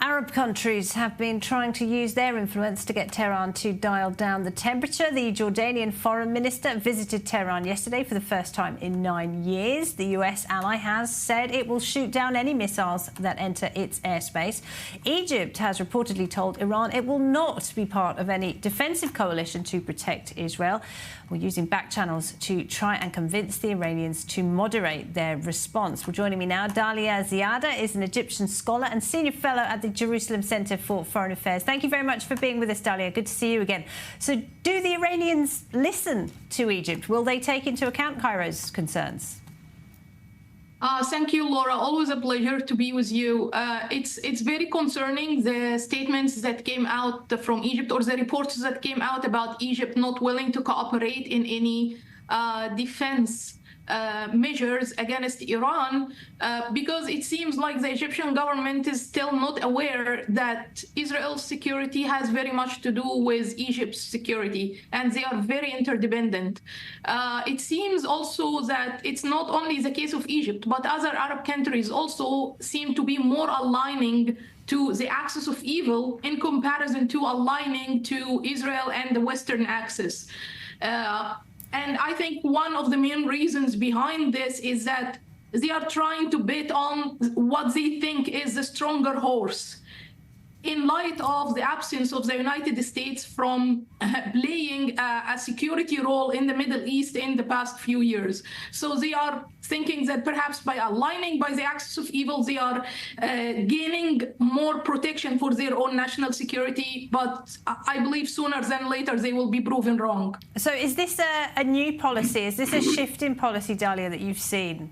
Arab countries have been trying to use their influence to get Tehran to dial down the temperature. The Jordanian foreign minister visited Tehran yesterday for the first time in 9 years. The US ally has said it will shoot down any missiles that enter its airspace. Egypt has reportedly told Iran it will not be part of any defensive coalition to protect Israel. We're using back channels to try and convince the Iranians to moderate their response. Well, joining me now, Dalia Ziada is an Egyptian scholar and senior fellow at the Jerusalem Center for Foreign Affairs. Thank you very much for being with us, Dalia. Good to see you again. So do the Iranians listen to Egypt? Will they take into account Cairo's concerns? Thank you, Laura. Always a pleasure to be with you. It's very concerning, the statements that came out from Egypt, or the reports that came out about Egypt not willing to cooperate in any defense measures against Iran, because it seems like the Egyptian government is still not aware that Israel's security has very much to do with Egypt's security, and they are very interdependent. It seems also that it's not only the case of Egypt, but other Arab countries also seem to be more aligning to the axis of evil in comparison to aligning to Israel and the Western axis. And I think one of the main reasons behind this is that they are trying to bet on what they think is the stronger horse, in light of the absence of the United States from playing a security role in the Middle East in the past few years. So they are thinking that perhaps by aligning by the axis of evil, they are gaining more protection for their own national security. But I believe sooner than later, they will be proven wrong. So is this a new policy? Is this a shift in policy, Dalia, that you've seen?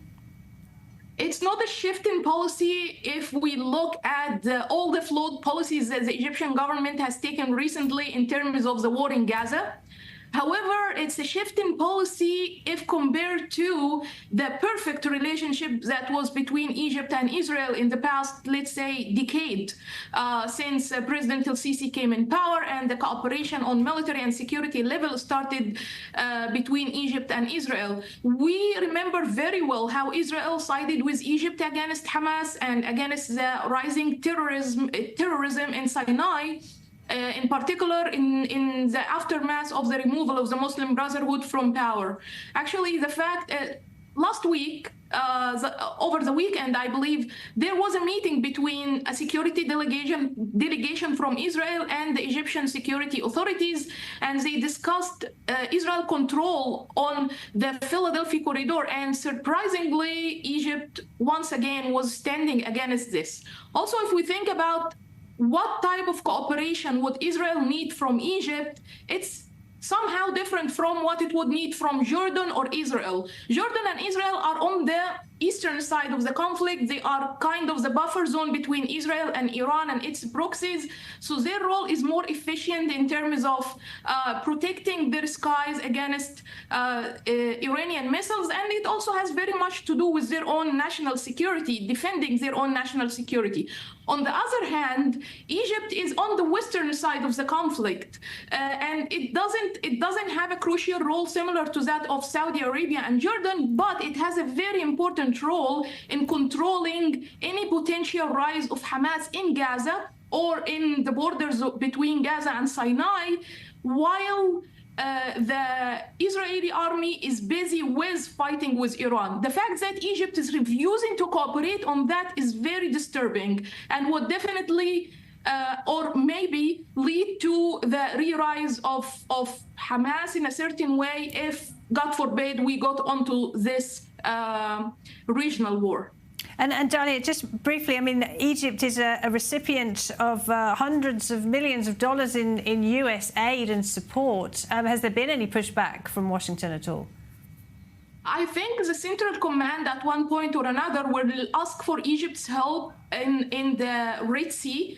It's not a shift in policy if we look at all the flawed policies that the Egyptian government has taken recently in terms of the war in Gaza. However, it's a shift in policy if compared to the perfect relationship that was between Egypt and Israel in the past, let's say, decade, since President el-Sisi came in power and the cooperation on military and security level started between Egypt and Israel. We remember very well how Israel sided with Egypt against Hamas and against the rising terrorism in Sinai, in particular in the aftermath of the removal of the Muslim Brotherhood from power. Actually, the fact last week, over the weekend, I believe, there was a meeting between a security delegation from Israel and the Egyptian security authorities, and they discussed Israel control on the Philadelphia corridor. And surprisingly, Egypt once again was standing against this. Also, if we think about what type of cooperation would Israel need from Egypt, it's somehow different from what it would need from Jordan or Israel. Jordan and Israel are on the eastern side of the conflict. They are kind of the buffer zone between Israel and Iran and its proxies. So their role is more efficient in terms of protecting their skies against Iranian missiles. And it also has very much to do with their own national security, defending their own national security. On the other hand, Egypt is on the western side of the conflict, and it doesn't have a crucial role similar to that of Saudi Arabia and Jordan, but it has a very important role in controlling any potential rise of Hamas in Gaza or in the borders between Gaza and Sinai, while the Israeli army is busy with fighting with Iran. The fact that Egypt is refusing to cooperate on that is very disturbing and would definitely or maybe lead to the re-rise of Hamas in a certain way if, God forbid, we got onto this regional war. And Dalia, just briefly, I mean, Egypt is a recipient of hundreds of millions of dollars in US aid and support. Has there been any pushback from Washington at all? I think the Central Command at one point or another will ask for Egypt's help in the Red Sea.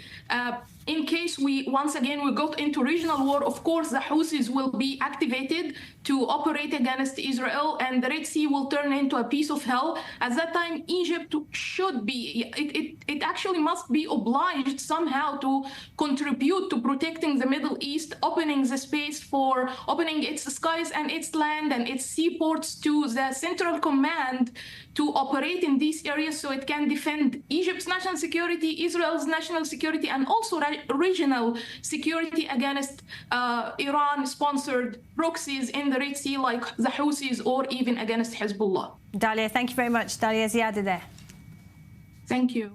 In case we got into regional war, of course, the Houthis will be activated to operate against Israel, and the Red Sea will turn into a piece of hell. At that time, Egypt should be, it actually must be obliged somehow to contribute to protecting the Middle East, opening the space for opening its skies and its land and its seaports to the Central Command to operate in these areas so it can defend Egypt's national national security, Israel's national security, and also regional security against Iran-sponsored proxies in the Red Sea like the Houthis or even against Hezbollah. Dalia, thank you very much. Dalia Ziada there. Thank you.